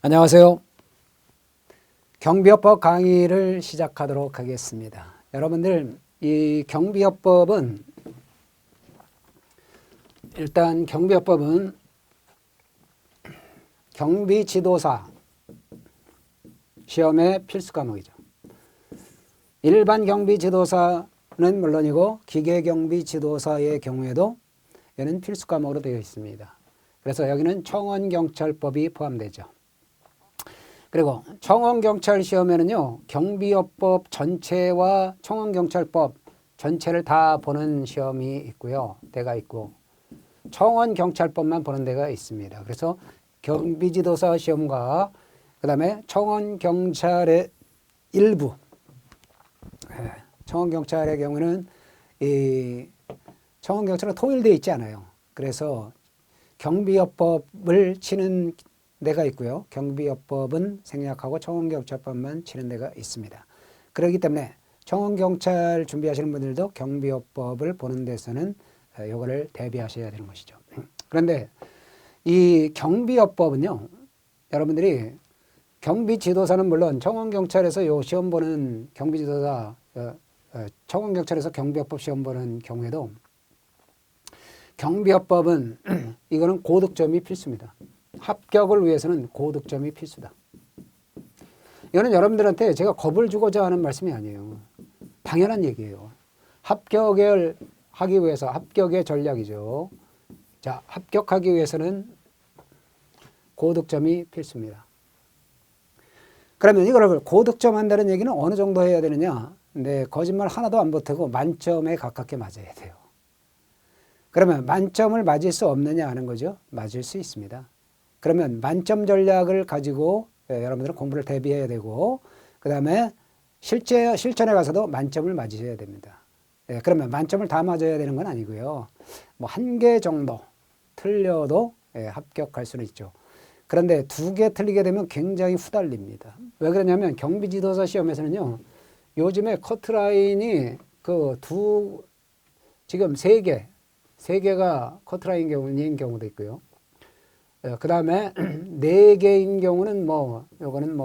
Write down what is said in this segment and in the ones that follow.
안녕하세요. 경비업법 강의를 시작하도록 하겠습니다. 여러분들, 이 경비업법은 일단 경비지도사 시험의 필수 과목이죠. 일반 경비지도사는 물론이고 기계경비지도사의 경우에도 얘는 필수 과목으로 되어 있습니다. 그래서 여기는 청원경찰법이 포함되죠. 그리고 청원경찰 시험에는요, 경비업법 전체와 청원경찰법 전체를 다 보는 시험이 있고요. 데가 있고, 청원경찰법만 보는 데가 있습니다. 그래서 경비지도사 시험과 그 다음에 청원경찰의 일부, 청원경찰의 경우는 이 청원경찰은 통일되어 있지 않아요. 그래서 경비업법을 치는 데가 있고요. 경비업법은 생략하고 청원경찰법만 치는 데가 있습니다. 그렇기 때문에 청원경찰 준비하시는 분들도 경비업법을 보는 데서는 이거를 대비하셔야 되는 것이죠. 그런데 이 경비업법은요, 여러분들이 경비지도사는 물론 청원경찰에서 요 시험 보는 경비지도사, 청원경찰에서 경비업법 시험 보는 경우에도 경비업법은 이거는 고득점이 필수입니다. 합격을 위해서는 고득점이 필수다. 이거는 여러분들한테 제가 겁을 주고자 하는 말씀이 아니에요. 당연한 얘기예요. 합격을 하기 위해서 합격의 전략이죠. 자, 합격하기 위해서는 고득점이 필수입니다. 그러면 이걸 고득점 한다는 얘기는 어느 정도 해야 되느냐? 네, 거짓말 하나도 안 보태고 만점에 가깝게 맞아야 돼요. 그러면 만점을 맞을 수 없느냐 하는 거죠. 맞을 수 있습니다. 그러면 만점 전략을 가지고 여러분들은 공부를 대비해야 되고, 그 다음에 실전에 가서도 만점을 맞으셔야 됩니다. 그러면 만점을 다 맞아야 되는 건 아니고요. 뭐 한 개 정도 틀려도 합격할 수는 있죠. 그런데 2개 틀리게 되면 굉장히 후달립니다. 왜 그러냐면 경비지도사 시험에서는요, 요즘에 커트라인이 지금 3개가 커트라인인 경우도 있고요. 그 다음에 4개인 경우는 요거는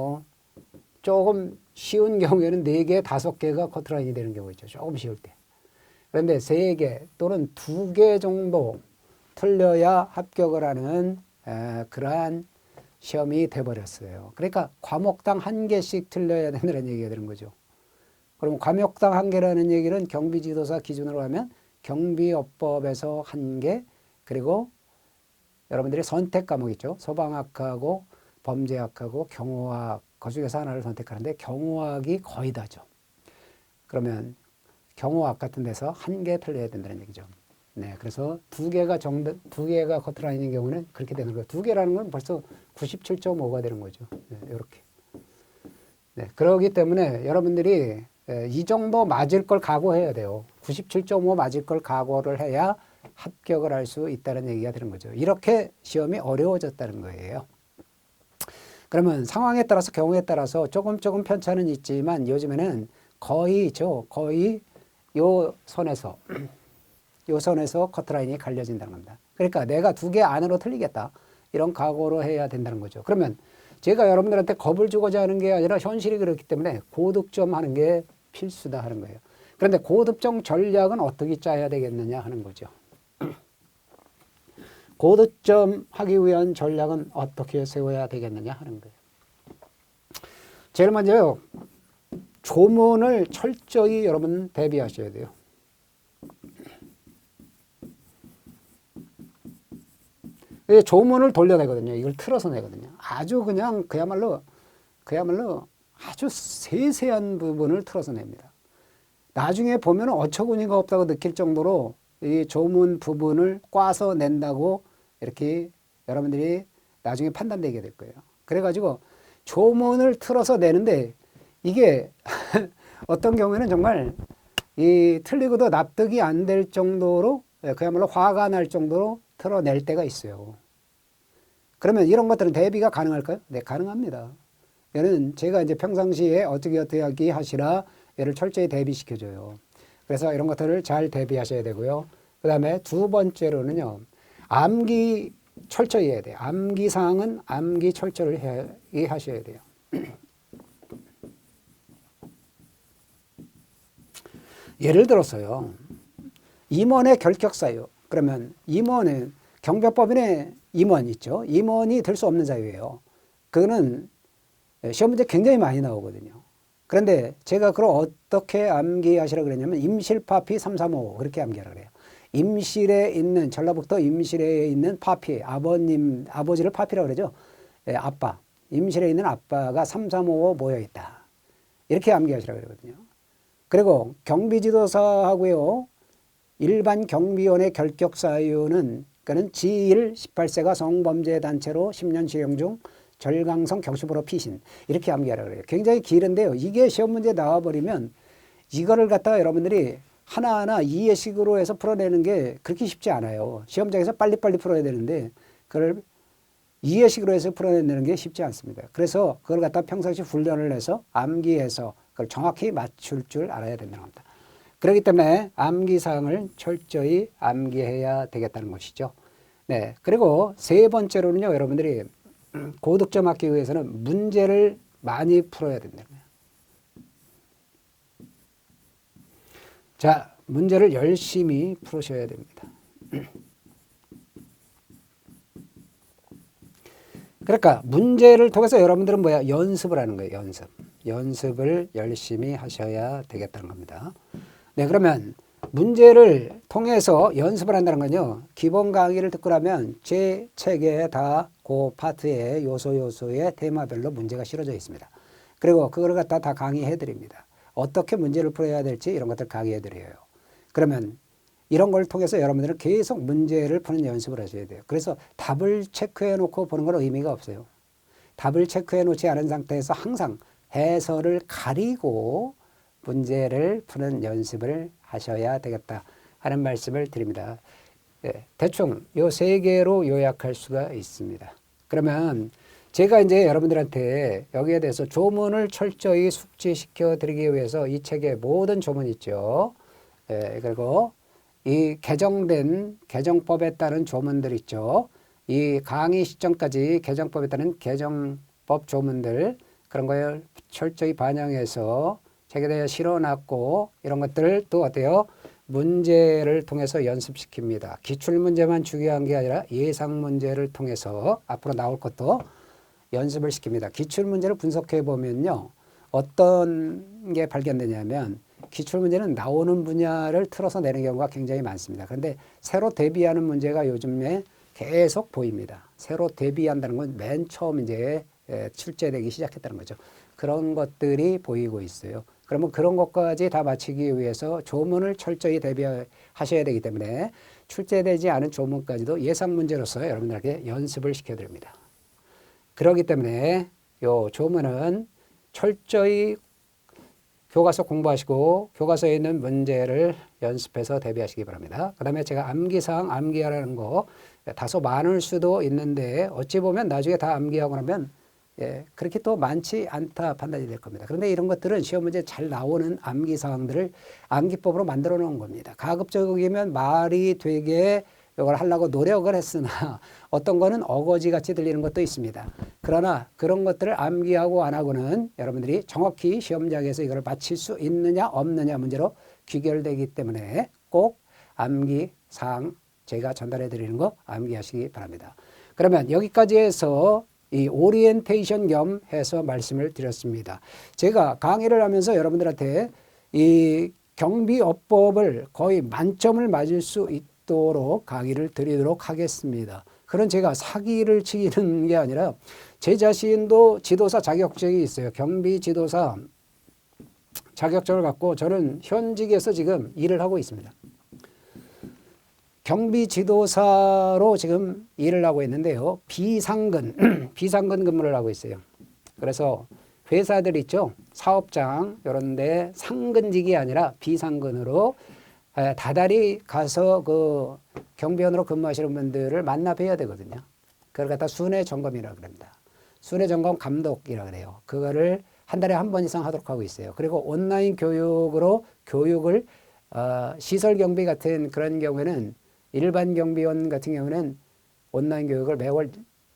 조금 쉬운 경우에는 4개, 5개가 커트라인이 되는 경우 있죠. 조금 쉬울 때. 그런데 3개 또는 2개 정도 틀려야 합격을 하는 그러한 시험이 돼버렸어요. 그러니까 과목당 1개씩 틀려야 된다는 얘기가 되는 거죠. 그럼 과목당 1개라는 얘기는 경비지도사 기준으로 하면 경비업법에서 1개, 그리고 여러분들이 선택 과목 있죠. 소방학하고 범죄학하고 경호학, 그 중에서 하나를 선택하는데 경호학이 거의 다죠. 그러면 경호학 같은 데서 1개 틀려야 된다는 얘기죠. 네, 그래서 2개가 커트라인인 경우는 그렇게 되는 거예요. 2개라는 건 벌써 97.5가 되는 거죠. 네, 이렇게. 네, 그렇기 때문에 여러분들이 이 정도 맞을 걸 각오해야 돼요. 97.5 맞을 걸 각오를 해야 합격을 할 수 있다는 얘기가 되는 거죠. 이렇게 시험이 어려워졌다는 거예요. 그러면 상황에 따라서 경우에 따라서 조금 편차는 있지만 요즘에는 거의 요 선에서 커트라인이 갈려진다는 겁니다. 그러니까 내가 2개 안으로 틀리겠다. 이런 각오로 해야 된다는 거죠. 그러면 제가 여러분들한테 겁을 주고자 하는 게 아니라 현실이 그렇기 때문에 고득점 하는 게 필수다 하는 거예요. 그런데 고득점 전략은 어떻게 짜야 되겠느냐 하는 거죠. 고득점 하기 위한 전략은 어떻게 세워야 되겠느냐 하는 거예요. 제일 먼저요, 조문을 철저히 여러분 대비하셔야 돼요. 조문을 돌려내거든요. 이걸 틀어서 내거든요. 아주 그야말로 아주 세세한 부분을 틀어서 냅니다. 나중에 보면 어처구니가 없다고 느낄 정도로 이 조문 부분을 꽈서 낸다고 이렇게 여러분들이 나중에 판단되게 될 거예요. 그래가지고 조문을 틀어서 내는데 이게 어떤 경우에는 정말 틀리고도 납득이 안 될 정도로 그야말로 화가 날 정도로 틀어낼 때가 있어요. 그러면 이런 것들은 대비가 가능할까요? 네, 가능합니다. 얘는 제가 이제 평상시에 어떻게 하시라 얘를 철저히 대비시켜줘요. 그래서 이런 것들을 잘 대비하셔야 되고요. 그 다음에 2번째로는요, 암기 철저히 해야 돼요. 암기사항은 암기 철저를 하셔야 돼요. 예를 들어서요. 임원의 결격사유. 그러면 임원은 경비법인의 임원 있죠. 임원이 될 수 없는 사유예요. 그거는 시험 문제 굉장히 많이 나오거든요. 그런데 제가 그걸 어떻게 암기하시라고 그랬냐면 임실파피 3355 그렇게 암기하라고 그래요. 임실에 있는 전라북도 임실에 있는 파피 아버지를 파피라고 그러죠. 예, 아빠. 임실에 있는 아빠가 3355 모여 있다. 이렇게 암기하시라고 그러거든요. 그리고 경비지도사하고요. 일반 경비원의 결격 사유는 그러니까 지1 18세가 성범죄 단체로 10년 징역 중 절강성 경시보로 피신 이렇게 암기하라고 그래요. 굉장히 길은데요. 이게 시험 문제 나와버리면 이거를 갖다가 여러분들이 하나하나 이해식으로 해서 풀어내는 게 그렇게 쉽지 않아요. 시험장에서 빨리빨리 풀어야 되는데 그걸 이해식으로 해서 풀어내는 게 쉽지 않습니다. 그래서 그걸 갖다 평상시 훈련을 해서 암기해서 그걸 정확히 맞출 줄 알아야 된다는 겁니다. 그렇기 때문에 암기사항을 철저히 암기해야 되겠다는 것이죠. 네. 그리고 세 번째로는요, 여러분들이 고득점 얻기 위해서는 문제를 많이 풀어야 된다는 거예요. 자, 문제를 열심히 풀으셔야 됩니다. 그러니까 문제를 통해서 여러분들은 뭐야? 연습을 하는 거예요. 연습. 연습을 열심히 하셔야 되겠다는 겁니다. 네, 그러면 문제를 통해서 연습을 한다는 건요. 기본 강의를 듣고 나면 제 책에 다 그 파트의 요소의 테마별로 문제가 실어져 있습니다. 그리고 그걸 갖다 다 강의해 드립니다. 어떻게 문제를 풀어야 될지 이런 것들 강의해 드려요. 그러면 이런 걸 통해서 여러분들은 계속 문제를 푸는 연습을 하셔야 돼요. 그래서 답을 체크해 놓고 보는 건 의미가 없어요. 답을 체크해 놓지 않은 상태에서 항상 해설을 가리고 문제를 푸는 연습을 하셔야 되겠다 하는 말씀을 드립니다. 네, 대충 요 세 개로 요약할 수가 있습니다. 그러면 제가 이제 여러분들한테 여기에 대해서 조문을 철저히 숙지시켜 드리기 위해서 이 책에 모든 조문 있죠. 네, 그리고 이 개정된 개정법에 따른 조문들 있죠. 이 강의 시점까지 개정법에 따른 개정법 조문들 그런 걸 철저히 반영해서 책에 대해 실어놨고 이런 것들을 또 어때요? 문제를 통해서 연습시킵니다. 기출문제만 중요한 게 아니라 예상문제를 통해서 앞으로 나올 것도 연습을 시킵니다. 기출문제를 분석해 보면요. 어떤 게 발견되냐면 기출문제는 나오는 분야를 틀어서 내는 경우가 굉장히 많습니다. 그런데 새로 대비하는 문제가 요즘에 계속 보입니다. 새로 대비한다는 건 맨 처음 이제 출제되기 시작했다는 거죠. 그런 것들이 보이고 있어요. 그러면 그런 것까지 다 마치기 위해서 조문을 철저히 대비하셔야 되기 때문에 출제되지 않은 조문까지도 예상 문제로서 여러분들에게 연습을 시켜드립니다. 그렇기 때문에 요 조문은 철저히 교과서 공부하시고 교과서에 있는 문제를 연습해서 대비하시기 바랍니다. 그 다음에 제가 암기사항 암기하라는 거 다소 많을 수도 있는데 어찌 보면 나중에 다 암기하고 나면 그렇게 또 많지 않다 판단이 될 겁니다. 그런데 이런 것들은 시험 문제 잘 나오는 암기 사항들을 암기법으로 만들어 놓은 겁니다. 가급적이면 말이 되게 이걸 하려고 노력을 했으나 어떤 거는 어거지같이 들리는 것도 있습니다. 그러나 그런 것들을 암기하고 안 하고는 여러분들이 정확히 시험장에서 이걸 맞힐 수 있느냐 없느냐 문제로 귀결되기 때문에 꼭 암기 사항 제가 전달해 드리는 거 암기하시기 바랍니다. 그러면 여기까지 해서 이 오리엔테이션 겸 해서 말씀을 드렸습니다. 제가 강의를 하면서 여러분들한테 이 경비업법을 거의 만점을 맞을 수 있도록 강의를 드리도록 하겠습니다. 그런 제가 사기를 치는 게 아니라 제 자신도 지도사 자격증이 있어요. 경비지도사 자격증을 갖고 저는 현직에서 지금 일을 하고 있습니다. 경비지도사로 지금 일을 하고 있는데요. 비상근 근무를 하고 있어요. 그래서 회사들 있죠. 사업장 이런 데 상근직이 아니라 비상근으로 다달이 가서 그 경비원으로 근무하시는 분들을 만나 뵈야 되거든요. 그걸 갖다 순회 점검이라고 그럽니다. 순회 점검 감독이라고 그래요. 그거를 한 달에 한 번 이상 하도록 하고 있어요. 그리고 온라인 교육으로 교육을 시설 경비 같은 그런 경우에는 일반 경비원 같은 경우는 온라인 교육을 매월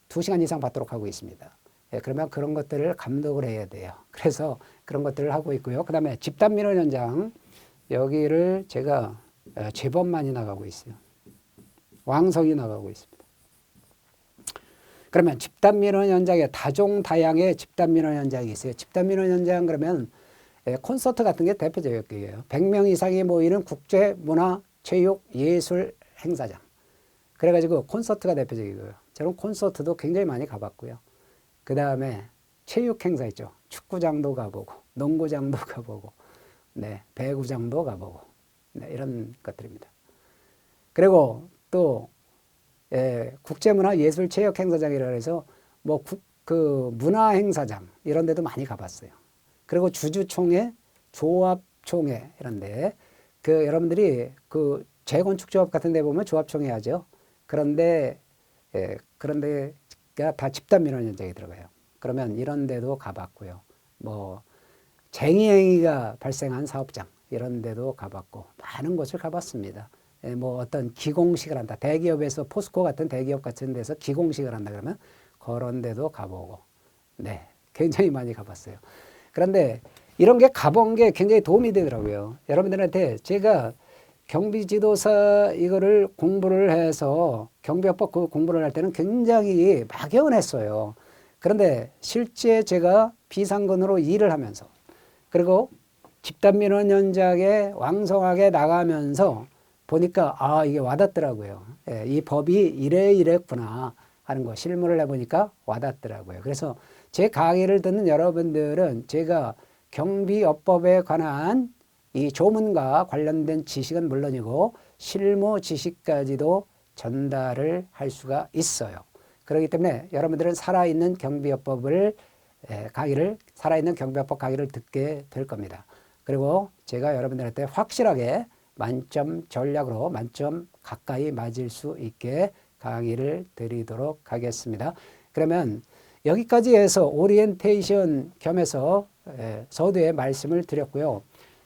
2시간 이상 받도록 하고 있습니다. 예, 그러면 그런 것들을 감독을 해야 돼요. 그래서 그런 것들을 하고 있고요. 그 다음에 집단민원 현장, 여기를 제가 제법 많이 나가고 있어요. 왕성히 나가고 있습니다. 그러면 집단민원 현장에 다종다양의 집단민원 현장이 있어요. 집단민원 현장 그러면 콘서트 같은 게 대표적이에요. 100명 이상이 모이는 국제문화, 체육, 예술 행사장. 그래가지고 콘서트가 대표적이고요. 저는 콘서트도 굉장히 많이 가봤고요. 그 다음에 체육 행사 있죠. 축구장도 가보고, 농구장도 가보고, 네, 배구장도 가보고, 네, 이런 것들입니다. 그리고 또 국제문화 예술 체육 행사장이라 해서 뭐 그 문화 행사장 이런 데도 많이 가봤어요. 그리고 주주총회, 조합총회 이런데 그 여러분들이 그 재건축 조합 같은 데 보면 조합총회 하죠. 그런데 그런데가 다 집단민원 현장에 들어가요. 그러면 이런 데도 가봤고요. 뭐 쟁의행위가 발생한 사업장 이런 데도 가봤고 많은 곳을 가봤습니다. 뭐 어떤 기공식을 한다. 대기업에서 포스코 같은 대기업 같은 데서 기공식을 한다 그러면 그런 데도 가보고 네, 굉장히 많이 가봤어요. 그런데 이런 게 가본 게 굉장히 도움이 되더라고요. 여러분들한테 제가 경비지도사 이거를 공부를 해서 경비업법 그 공부를 할 때는 굉장히 막연했어요. 그런데 실제 제가 비상근으로 일을 하면서 그리고 집단민원 현장에 왕성하게 나가면서 보니까 아 이게 와닿더라고요. 예, 이 법이 이랬구나 하는 거 실무를 해보니까 와닿더라고요. 그래서 제 강의를 듣는 여러분들은 제가 경비업법에 관한 이 조문과 관련된 지식은 물론이고 실무 지식까지도 전달을 할 수가 있어요. 그렇기 때문에 여러분들은 살아있는 경비업법을 살아있는 경비업법 강의를 듣게 될 겁니다. 그리고 제가 여러분들한테 확실하게 만점 전략으로 만점 가까이 맞을 수 있게 강의를 드리도록 하겠습니다. 그러면 여기까지 해서 오리엔테이션 겸해서 서두에 말씀을 드렸고요.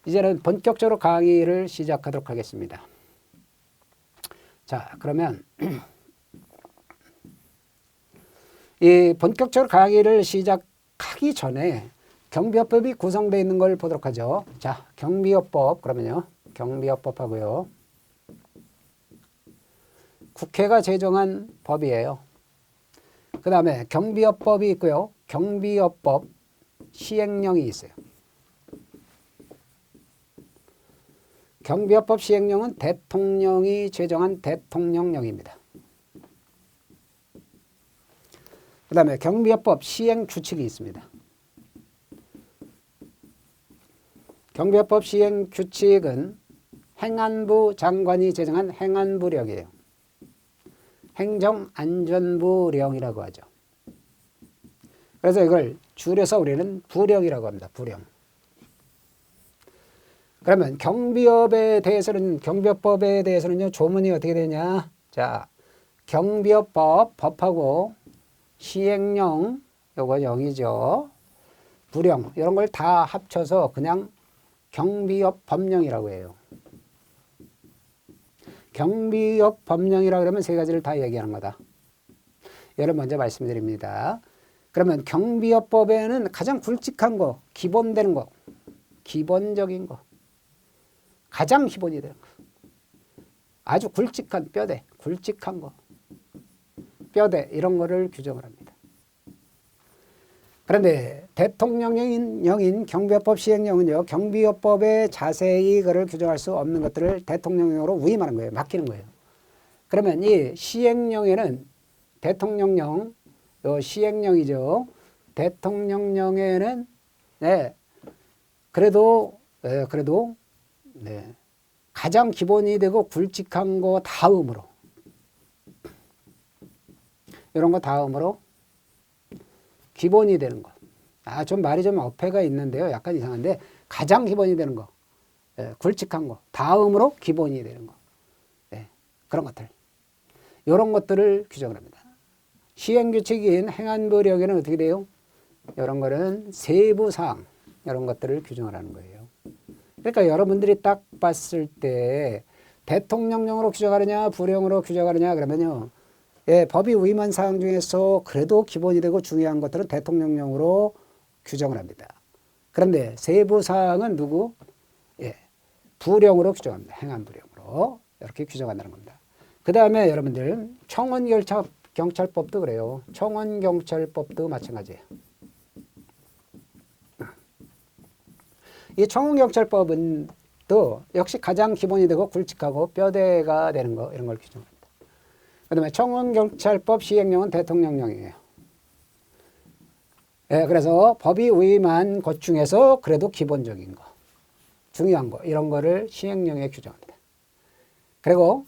이제는 본격적으로 강의를 시작하도록 하겠습니다. 자, 그러면 이 본격적으로 강의를 시작하기 전에 경비업법이 구성되어 있는 걸 보도록 하죠. 자, 경비업법 그러면요. 경비업법 하고요. 국회가 제정한 법이에요. 그 다음에 경비업법이 있고요. 경비업법 시행령이 있어요. 경비업법 시행령은 대통령이 제정한 대통령령입니다. 그 다음에 경비업법 시행규칙이 있습니다. 경비업법 시행규칙은 행안부 장관이 제정한 행안부령이에요. 행정안전부령이라고 하죠. 그래서 이걸 줄여서 우리는 부령이라고 합니다. 부령. 그러면 경비업에 대해서는 경비업법에 대해서는요. 조문이 어떻게 되냐? 자, 경비업법 법하고 시행령 요거 0이죠. 부령 이런 걸 다 합쳐서 그냥 경비업 법령이라고 해요. 경비업 법령이라고 그러면 세 가지를 다 얘기하는 거다. 예를 먼저 말씀드립니다. 그러면 경비업법에는 가장 굵직한 거, 기본되는 거, 기본적인 거, 가장 기본이 되는 거, 아주 굵직한 뼈대, 굵직한 거, 뼈대 이런 거를 규정을 합니다. 그런데 대통령령인 경비업법 시행령은요. 경비업법에 자세히 그를 규정할 수 없는 것들을 대통령령으로 위임하는 거예요. 맡기는 거예요. 그러면 이 시행령에는 대통령령, 시행령이죠. 대통령령에는 그래도 가장 기본이 되고 굵직한 거 다음으로 이런 거 다음으로 기본이 되는 거. 좀 말이 좀 어폐가 있는데요. 약간 이상한데 가장 기본이 되는 거. 굵직한 거. 다음으로 기본이 되는 거. 그런 것들. 이런 것들을 규정을 합니다. 시행규칙인 행안부령에는 어떻게 돼요? 이런 거는 세부사항. 이런 것들을 규정을 하는 거예요. 그러니까 여러분들이 딱 봤을 때 대통령령으로 규정하느냐 부령으로 규정하느냐 그러면요. 예, 법이 위임한 사항 중에서 그래도 기본이 되고 중요한 것들은 대통령령으로 규정을 합니다. 그런데 세부 사항은 누구? 예, 부령으로 규정합니다. 행안 부령으로 이렇게 규정한다는 겁니다. 그 다음에 여러분들 청원경찰법도 그래요. 청원경찰법도 마찬가지예요. 이 청원경찰법은 또 역시 가장 기본이 되고 굵직하고 뼈대가 되는 거 이런 걸 규정합니다. 그 다음에 청원경찰법 시행령은 대통령령이에요. 예, 그래서 법이 위임한 것 중에서 그래도 기본적인 거, 중요한 거 이런 거를 시행령에 규정합니다. 그리고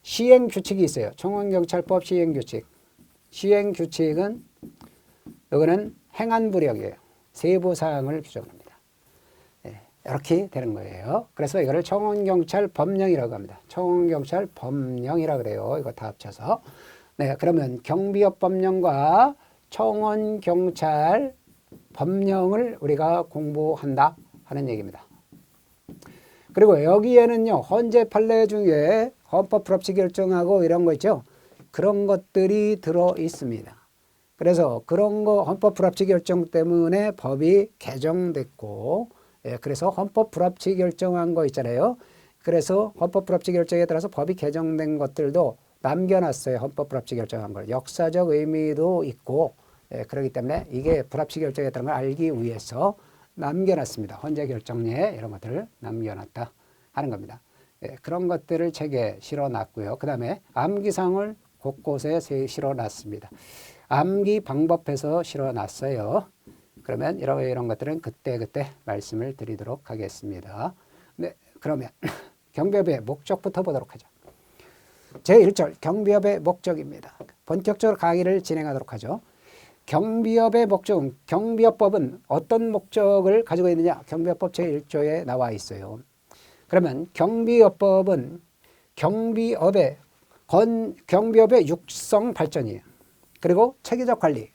시행규칙이 있어요. 청원경찰법 시행규칙. 시행규칙은 이거는 행안부령이에요. 세부사항을 규정합니다. 예, 이렇게 되는 거예요. 그래서 이거를 청원경찰법령이라고 합니다. 청원경찰법령이라고 그래요. 이거 다 합쳐서. 네, 그러면 경비업법령과 청원경찰법령을 우리가 공부한다 하는 얘기입니다. 그리고 여기에는요, 헌재 판례 중에 헌법 불합치 결정하고 이런 거 있죠? 그런 것들이 들어 있습니다. 그래서 그런 거 헌법 불합치 결정 때문에 법이 개정됐고, 예, 그래서 헌법 불합치 결정한 거 있잖아요. 그래서 헌법 불합치 결정에 따라서 법이 개정된 것들도 남겨놨어요. 헌법 불합치 결정한 걸. 역사적 의미도 있고, 예, 그렇기 때문에 이게 불합치 결정했다는 걸 알기 위해서 남겨놨습니다. 헌재 결정례 이런 것들을 남겨놨다 하는 겁니다. 예, 그런 것들을 책에 실어놨고요. 그 다음에 암기상을 곳곳에 실어놨습니다. 암기 방법에서 실어놨어요. 그러면 이런 것들은 그때 말씀을 드리도록 하겠습니다. 네, 그러면 경비업의 목적부터 보도록 하죠. 제1절 경비업의 목적입니다. 본격적으로 강의를 진행하도록 하죠. 경비업의 목적은 경비업법은 어떤 목적을 가지고 있느냐? 경비업법 제1조에 나와 있어요. 그러면 경비업법은 경비업의 육성 발전이에요. 그리고 체계적 관리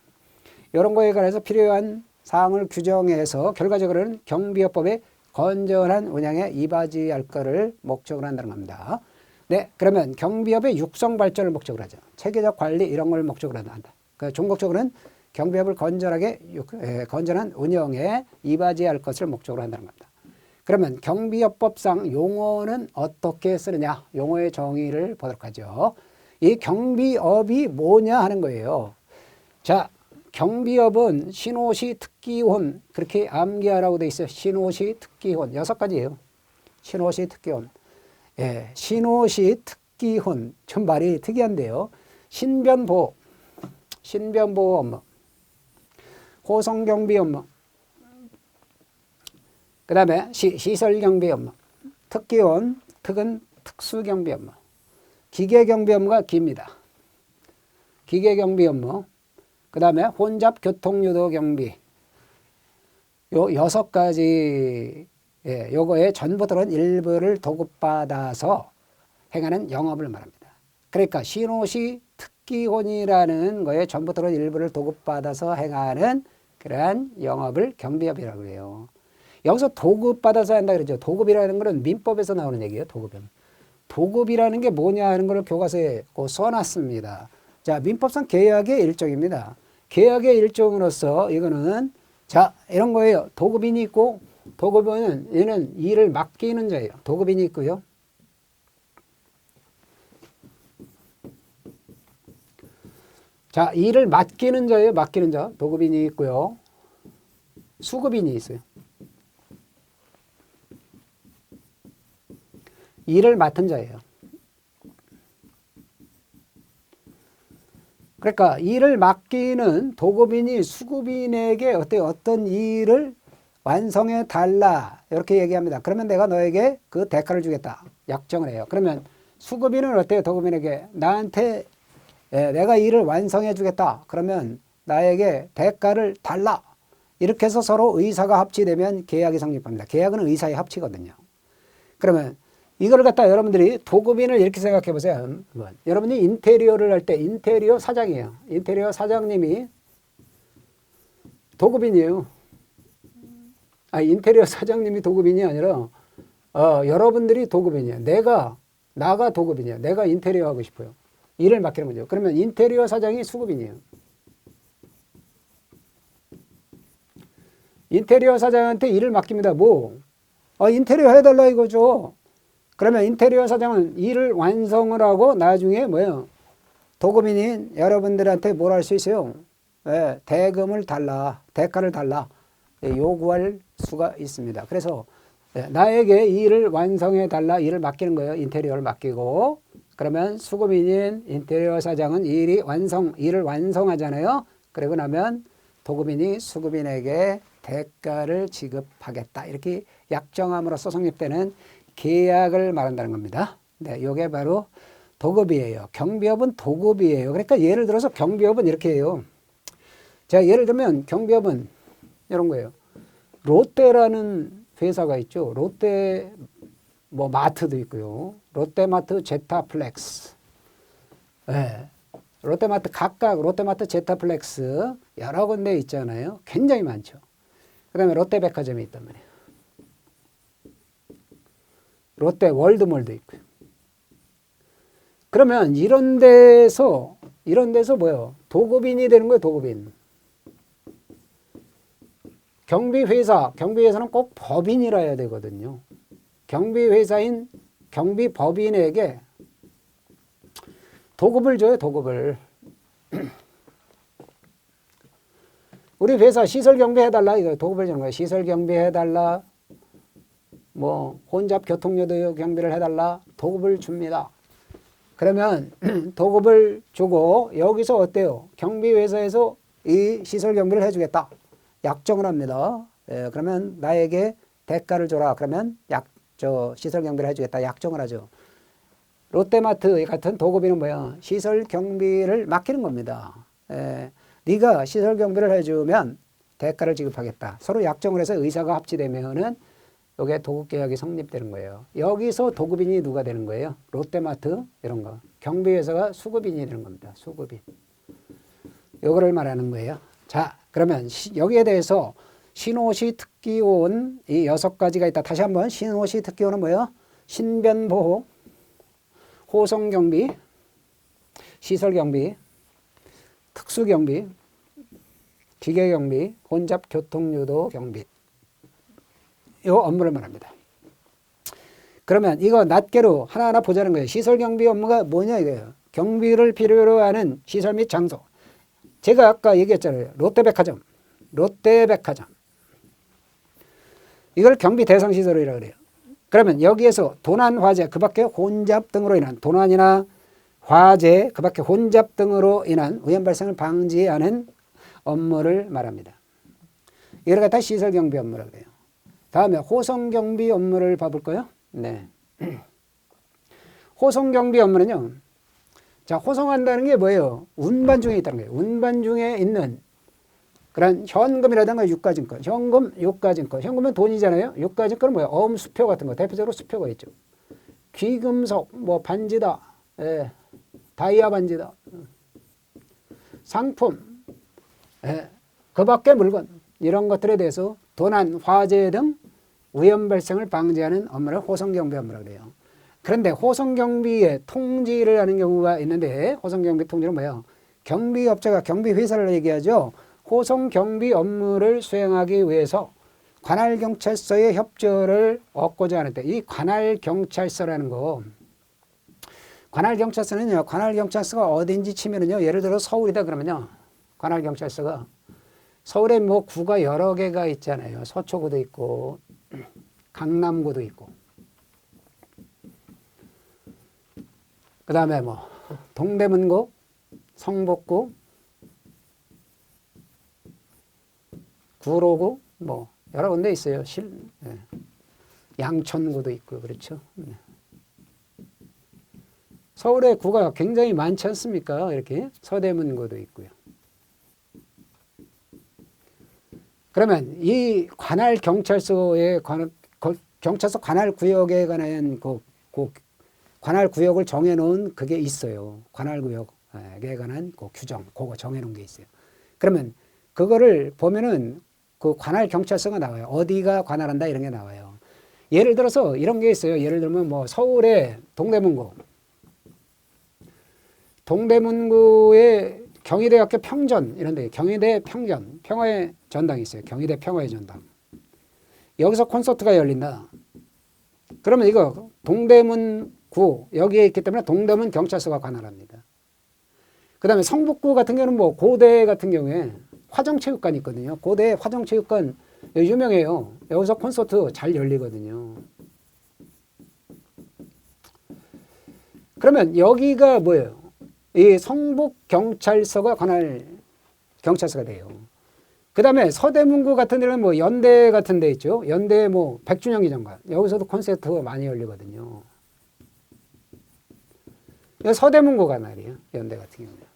이런 거에 관해서 필요한 사항을 규정해서 결과적으로는 경비업법의 건전한 운영에 이바지할 것을 목적으로 한다는 겁니다. 네, 그러면 경비업의 육성 발전을 목적으로 하죠. 체계적 관리 이런 걸 목적으로 한다. 그 종목적으로는 경비업을 건전한 운영에 이바지할 것을 목적으로 한다는 겁니다. 그러면 경비업법상 용어는 어떻게 쓰느냐? 용어의 정의를 보도록 하죠. 이 경비업이 뭐냐 하는 거예요. 자, 경비업은 신호시 특기혼 그렇게 암기하라고 돼 있어요. 신호시 특기혼 6가지예요. 신호시 특기혼. 예, 신호시 특기혼 좀 말이 특이한데요. 신변보호 업무, 호송경비 업무, 그 다음에 시설경비 업무, 특기혼, 특은 특수경비 업무, 기계경비 업무가 깁니다. 기계경비 업무, 그 다음에 혼잡교통유도 경비, 요 6가지, 예, 요거에 전부 들은 일부를 도급받아서 행하는 영업을 말합니다. 그러니까 신호시 특기혼이라는 거에 전부 들은 일부를 도급받아서 행하는 그러한 영업을 경비업이라고 해요. 여기서 도급받아서 한다 그러죠. 도급이라는 것은 민법에서 나오는 얘기예요. 도급이라는 게 뭐냐 하는 걸 교과서에 써놨습니다. 자, 민법상 계약의 일종입니다. 계약의 일종으로서 이거는 자, 이런 거예요. 도급인이 있고 도급은 얘는 일을 맡기는 자예요. 도급인이 있고요. 자, 일을 맡기는 자예요. 맡기는 자. 도급인이 있고요. 수급인이 있어요. 일을 맡은 자예요. 그러니까 일을 맡기는 도급인이 수급인에게 어떤 일을 완성해 달라 이렇게 얘기합니다. 그러면 내가 너에게 그 대가를 주겠다. 약정을 해요. 그러면 수급인은 어때요? 도급인에게 나한테 내가 일을 완성해 주겠다. 그러면 나에게 대가를 달라. 이렇게 해서 서로 의사가 합치되면 계약이 성립합니다. 계약은 의사의 합치거든요. 그러면 이걸 갖다 여러분들이 도급인을 이렇게 생각해 보세요. 여러분이 인테리어를 할 때 인테리어 사장이에요. 인테리어 사장님이 도급인이에요. 인테리어 사장님이 도급인이 아니라 여러분들이 도급인이에요. 나가 도급인이에요. 내가 인테리어 하고 싶어요. 일을 맡기는 거죠. 그러면 인테리어 사장이 수급인이에요. 인테리어 사장한테 일을 맡깁니다. 뭐? 인테리어 해달라 이거죠. 그러면 인테리어 사장은 일을 완성을 하고 나중에 뭐예요? 도급인인 여러분들한테 뭘 할 수 있어요? 예, 대금을 달라, 대가를 달라 요구할 수가 있습니다. 그래서 나에게 이 일을 완성해 달라 일을 맡기는 거예요. 인테리어를 맡기고 그러면 수급인인 인테리어 사장은 일을 완성하잖아요. 그리고 나면 도급인이 수급인에게 대가를 지급하겠다. 이렇게 약정함으로써 성립되는 계약을 말한다는 겁니다. 네, 이게 바로 도급이에요. 경비업은 도급이에요. 그러니까 예를 들어서 경비업은 이렇게 해요. 자, 예를 들면 경비업은 이런 거예요. 롯데라는 회사가 있죠. 롯데 뭐 마트도 있고요. 롯데마트, 제타플렉스. 네. 롯데마트 각각 롯데마트, 제타플렉스 여러 군데 있잖아요. 굉장히 많죠. 그다음에 롯데백화점이 있단 말이에요. 롯데 월드몰도 있고요. 그러면 이런 데서 뭐예요? 도급인이 되는 거예요, 도급인. 경비회사는 꼭 법인이라 해야 되거든요. 경비회사인 경비법인에게 도급을 줘요, 도급을. 우리 회사 시설 경비해달라, 이거 도급을 주는 거예요. 시설 경비해달라, 뭐, 혼잡 교통요도 경비를 해달라, 도급을 줍니다. 그러면 도급을 주고 여기서 어때요? 경비회사에서 이 시설 경비를 해주겠다. 약정을 합니다. 예, 그러면 나에게 대가를 줘라. 그러면 시설 경비를 해주겠다. 약정을 하죠. 롯데마트 같은 도급인은 뭐야? 시설 경비를 맡기는 겁니다. 예, 네가 시설 경비를 해주면 대가를 지급하겠다. 서로 약정을 해서 의사가 합치되면은 이게 도급계약이 성립되는 거예요. 여기서 도급인이 누가 되는 거예요? 롯데마트 이런 거. 경비회사가 수급인이 되는 겁니다. 수급인. 요거를 말하는 거예요. 자, 그러면 여기에 대해서 신호시 특기온 이 6가지가 있다. 다시 한번 신호시 특기온은 뭐예요? 신변보호, 호송경비, 시설경비, 특수경비, 기계경비, 혼잡교통유도 경비. 이 업무를 말합니다. 그러면 이거 낱개로 하나하나 보자는 거예요. 시설경비 업무가 뭐냐 이거예요. 경비를 필요로 하는 시설 및 장소. 제가 아까 얘기했잖아요. 롯데백화점. 이걸 경비 대상 시설이라고 그래요. 그러면 여기에서 도난, 화재, 그 밖에 혼잡 등으로 인한 도난이나 화재, 그 밖에 혼잡 등으로 인한 위험 발생을 방지하는 업무를 말합니다. 이걸 갖다 시설경비 업무라고 해요. 다음에 호송경비 업무를 봐볼까요? 네. 호송경비 업무는요. 자, 호송한다는 게 뭐예요? 운반 중에 있다는 거예요. 운반 중에 있는 그런 현금이라든가 유가증권, 유가증권. 현금은 돈이잖아요. 유가증권은 뭐예요? 수표 같은 거. 대표적으로 수표가 있죠. 귀금속, 뭐 반지다, 예, 다이아 반지다, 상품, 예, 그 밖의 물건 이런 것들에 대해서 도난, 화재 등 위험 발생을 방지하는 업무를 호송경비 업무라고 그래요. 그런데 호송경비의 통지를 하는 경우가 있는데 호송경비 통지는 뭐예요? 경비업체가 경비회사를 얘기하죠. 호송경비 업무를 수행하기 위해서 관할경찰서의 협조를 얻고자 하는데 이 관할경찰서라는 거 관할경찰서는요. 관할경찰서가 어딘지 치면은요. 예를 들어 서울이다 그러면요. 관할경찰서가 서울에 뭐 구가 여러 개가 있잖아요. 서초구도 있고 강남구도 있고 그 다음에 뭐 동대문구, 성북구, 구로구 뭐 여러 군데 있어요. 네. 양천구도 있고 그렇죠. 네. 서울에 구가 굉장히 많지 않습니까? 이렇게 서대문구도 있고요. 그러면 이 관할 경찰서의 경찰서 관할 구역에 관한 관할 구역을 정해놓은 그게 있어요. 관할 구역에 관한 그 규정, 그거 정해놓은 게 있어요. 그러면 그거를 보면은 그 관할 경찰서가 나와요. 어디가 관할한다 이런 게 나와요. 예를 들어서 이런 게 있어요. 예를 들면 뭐 서울의 동대문구 동대문구에 경희대학교 평전 이런 데 경희대 평전 평화의 전당이 있어요. 경희대 평화의 전당. 여기서 콘서트가 열린다. 그러면 이거 동대문구 여기에 있기 때문에 동대문 경찰서가 관할합니다. 그 다음에 성북구 같은 경우는 뭐 고대 같은 경우에 화정체육관이 있거든요. 고대 화정체육관 유명해요. 여기서 콘서트 잘 열리거든요. 그러면 여기가 뭐예요? 이 성북경찰서가 관할 경찰서가 돼요. 그 다음에 서대문구 같은 데는 뭐 연대 같은 데 있죠. 연대 뭐 백준영 기념관. 여기서도 콘서트가 많이 열리거든요. 서대문구 관할이에요. 연대 같은 경우는.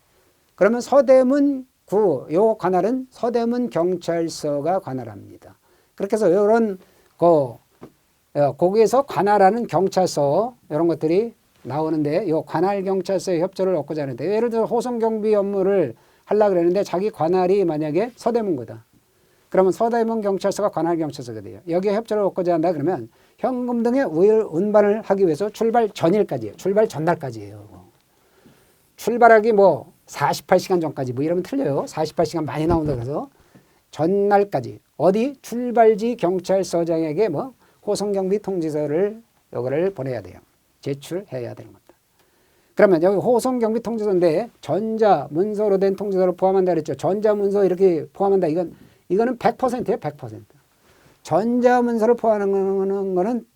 그러면 서대문구 요 관할은 서대문경찰서가 관할합니다. 그렇게 해서 이런 거기에서 관할하는 경찰서 이런 것들이 나오는데 요 관할경찰서의 협조를 얻고자 하는데 예를 들어 호송경비 업무를 하려고 그러는데 자기 관할이 만약에 서대문구다. 그러면 서대문경찰서가 관할경찰서가 돼요. 여기에 협조를 얻고자 한다 그러면 현금 등의 운반을 하기 위해서 출발 전일까지예요. 출발 전날까지예요. 출발하기 뭐 48시간 전까지 뭐 이러면 틀려요. 48시간 많이 나온다 그래서 전날까지 어디 출발지 경찰서장에게 뭐 호송경비 통지서를 요거를 보내야 돼요. 제출해야 되는 겁니다. 그러면 여기 호송경비 통지서인데 전자문서로 된 통지서를 포함한다 그랬죠. 전자문서 이렇게 포함한다. 이거는 100%예요. 100%. 전자문서를 포함하는 거는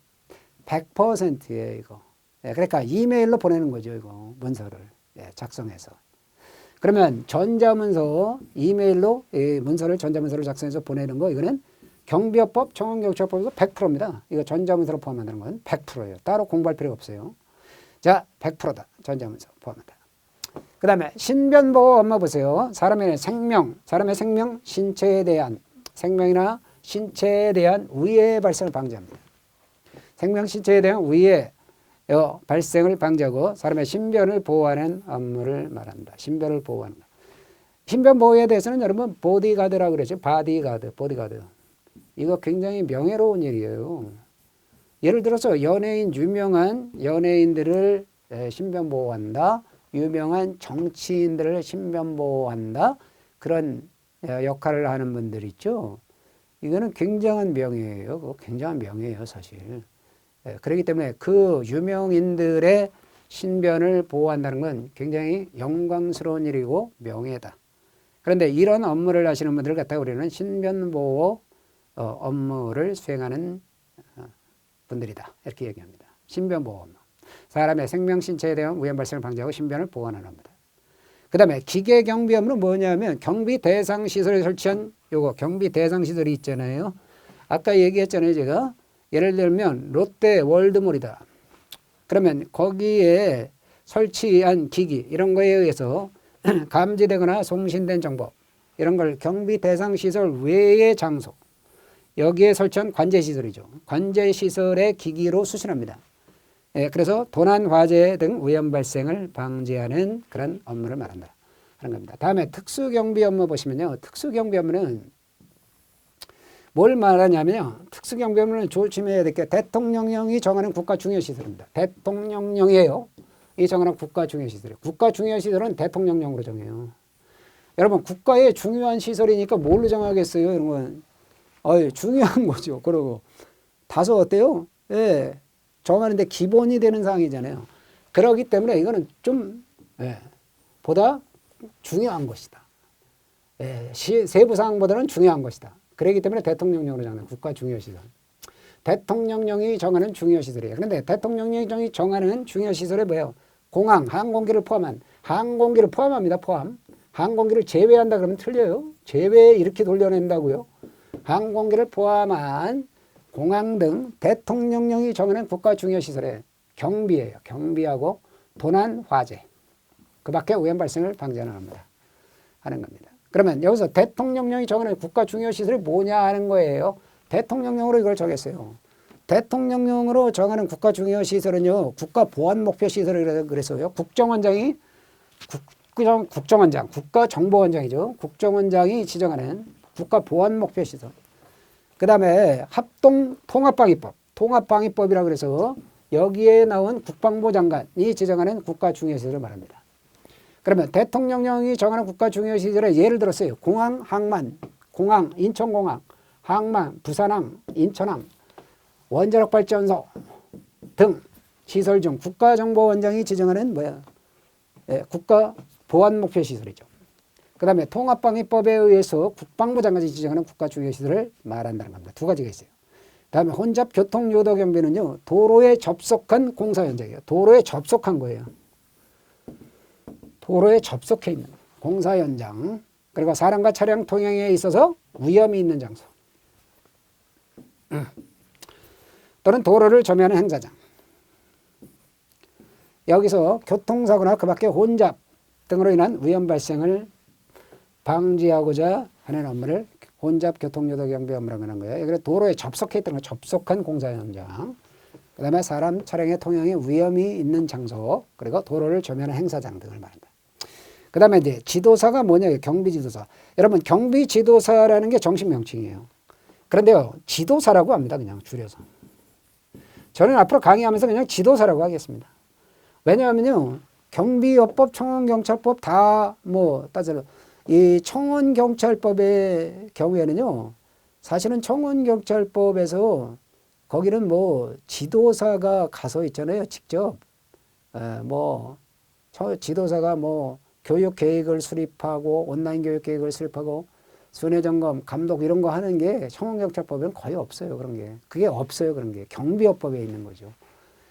100%예요. 이거. 그러니까 이메일로 보내는 거죠. 이거 문서를 작성해서. 그러면 전자문서 이메일로 문서를 전자문서를 작성해서 보내는 거 이거는 경비업법 정원경찰법에서 100%입니다. 이거 전자문서로 포함한다는 건 100%예요. 따로 공부할 필요가 없어요. 자, 100%다. 전자문서 포함한다. 그 다음에 신변보호 업무 보세요. 사람의 생명, 신체에 대한 생명이나 신체에 대한 위해 발생을 방지합니다. 생명, 신체에 대한 위해 발생을 방지하고 사람의 신변을 보호하는 업무를 말한다. 신변을 보호하는 것. 신변 보호에 대해서는 여러분 보디가드라고 그러죠. 보디가드. 이거 굉장히 명예로운 일이에요. 예를 들어서 유명한 연예인들을 신변 보호한다. 유명한 정치인들을 신변 보호한다. 그런 역할을 하는 분들 있죠. 이거는 굉장한 명예예요. 그거 굉장한 명예예요, 사실. 그렇기 때문에 그 유명인들의 신변을 보호한다는 건 굉장히 영광스러운 일이고 명예다. 그런데 이런 업무를 하시는 분들을 갖다가 우리는 신변보호 업무를 수행하는 분들이다. 이렇게 얘기합니다. 신변보호 업무. 사람의 생명, 신체에 대한 위험 발생을 방지하고 신변을 보호하는 업무다. 그 다음에 기계경비 업무는 뭐냐면 경비 대상 시설에 설치한 요거 경비 대상 시설이 있잖아요. 아까 얘기했잖아요. 제가. 예를 들면 롯데 월드몰이다. 그러면 거기에 설치한 기기 이런 거에 의해서 감지되거나 송신된 정보 이런 걸 경비 대상 시설 외의 장소 여기에 설치한 관제시설이죠. 관제시설의 기기로 수신합니다. 그래서 도난, 화재 등 위험 발생을 방지하는 그런 업무를 말한다 하는 겁니다. 다음에 특수경비 업무 보시면요. 특수경비 업무는 뭘 말하냐면요. 특수경비 업무는 조심해야 될 게 대통령령이 정하는 국가중요시설입니다. 대통령령이에요. 이 정하는 국가중요시설이에요. 국가중요시설은 대통령령으로 정해요. 여러분 국가의 중요한 시설이니까 뭘로 정하겠어요? 이런 건 중요한 거죠. 그러고 다소 어때요? 예, 정하는데 기본이 되는 사항이잖아요. 그렇기 때문에 이거는 좀 보다 중요한 것이다. 세부 사항보다는 중요한 것이다. 그렇기 때문에 대통령령으로 정하는 국가중요시설. 대통령령이 정하는 중요시설이에요. 그런데 대통령령이 정하는 중요시설이 뭐예요? 공항, 항공기를 포함한 항공기를 포함합니다. 포함. 항공기를 제외한다 그러면 틀려요. 제외 이렇게 돌려낸다고요. 항공기를 포함한 공항 등 대통령령이 정하는 국가중요시설의 경비예요. 경비하고 도난, 화재. 그 밖에 위험 발생을 방지하는 겁니다. 그러면 여기서 대통령령이 정하는 국가중요시설이 뭐냐 하는 거예요. 대통령령으로 이걸 정했어요. 대통령령으로 정하는 국가중요시설은요. 국가보안목표시설이라고 그래서요. 국정원장이 국정원장, 국가정보원장이죠. 국정원장이 지정하는 국가보안목표시설. 그 다음에 합동통합방위법, 통합방위법이라고 그래서 여기에 나온 국방부 장관이 지정하는 국가중요시설을 말합니다. 그러면 대통령령이 정하는 국가 중요 시설에 예를 들었어요. 공항, 항만, 공항, 인천공항, 항만, 부산항, 인천항, 원자력 발전소 등 시설 중 국가정보원장이 지정하는 뭐야? 예, 국가 보안 목표 시설이죠. 그 다음에 통합방위법에 의해서 국방부 장관이 지정하는 국가 중요 시설을 말한다는 겁니다. 두 가지가 있어요. 그 다음에 혼잡 교통요도 경비는요. 도로에 접속한 공사 현장이에요. 도로에 접속한 거예요. 도로에 접속해 있는 공사 현장. 그리고 사람과 차량 통행에 있어서 위험이 있는 장소. 또는 도로를 점유하는 행사장. 여기서 교통사고나 그 밖에 혼잡 등으로 인한 위험 발생을 방지하고자 하는 업무를 혼잡 교통요도 경비 업무라고 하는 거예요. 그래서 도로에 접속해 있던 거, 접속한 공사 현장. 그 다음에 사람, 차량의 통행에 위험이 있는 장소, 그리고 도로를 점유하는 행사장 등을 말한다. 그 다음에 이제 지도사가 뭐냐, 경비지도사. 여러분, 경비지도사라는 게 정식 명칭이에요. 그런데요, 지도사라고 합니다. 그냥 줄여서. 저는 앞으로 강의하면서 그냥 지도사라고 하겠습니다. 왜냐하면요, 경비업법, 청원경찰법 다 따져서 이 청원경찰법의 경우에는요, 사실은 청원경찰법에서 거기는 지도사가 가서 있잖아요, 직접. 지도사가 교육 계획을 수립하고 온라인 교육 계획을 수립하고 순회 점검, 감독 이런 거 하는 게 청원경찰법에는 거의 없어요. 그런 게. 그게 없어요. 그런 게. 경비업법에 있는 거죠.